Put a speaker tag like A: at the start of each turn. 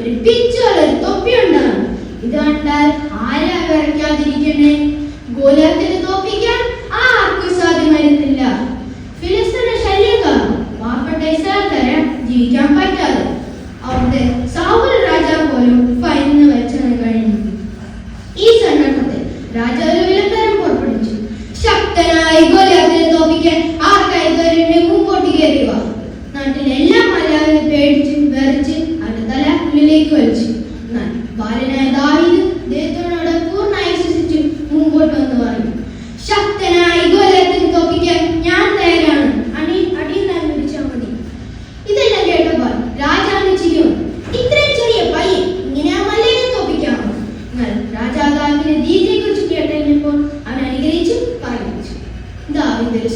A: ഒരു പിച്ചുള്ളൊരു തൊപ്പിയുണ്ടാകും. ഇത് കണ്ടാൽ ആരാ വിറയ്ക്കാതിരിക്കണേ? ഗോലിയാത്തിനെ തോൽപ്പിക്കാൻ ആർക്കും സാധ്യമായിരുന്നില്ല. ഫിലിസ്തീനെ ശല്യം കാരണം പാവപ്പെട്ട ഇസ്രായേൽക്കാരെ ജീവിക്കാൻ പറ്റാതെ അവിടെ സൗൽ രാജാവ് പോലും ഭയന്ന് വെച്ചാണ് കഴിഞ്ഞു. ഈ സന്ദർഭത്തിൽ രാജാവ് വിളംബരം പുറപ്പെടുവിച്ചു. ശക്തനായി ഗോലിയാത്തിനെ തോൽപ്പിക്കാൻ ആർക്കായി മുമ്പോട്ട് കയറിയ നാട്ടിലെ എല്ലാ മലയാളികളും പേടിച്ച് വിറച്ച് അവരുടെ തല ഉള്ളിലേക്ക് വലിച്ചു. എന്നാൽ ബാലനായ ദാവീദ് ദൈവത്തോട് പൂർണ്ണമായി വിശ്വസിച്ച് മുമ്പോട്ട് വന്ന് പറഞ്ഞു, ശക്തനായി ഗോലിയാത്തിനെ തോൽപ്പിക്കാൻ ഞാൻ തയ്യാറാണ്, അടിയനായി വിളിച്ചാൽ മതി. ഇതെല്ലാം കേട്ടപ്പോൾ രാജാവിന് ചിരി വന്നു. ഇത്രയും ചെറിയ പയ്യൻ ഇങ്ങനെ ആ മല്ലിനെ തോൽപ്പിക്കാമോ? എന്നാൽ രാജാവിന്റെ ധീരതയെ കുറിച്ച് കേട്ടപ്പോൾ അവൻ അനുഗ്രഹിച്ചു പറഞ്ഞു. ദാവീദ് ഒരു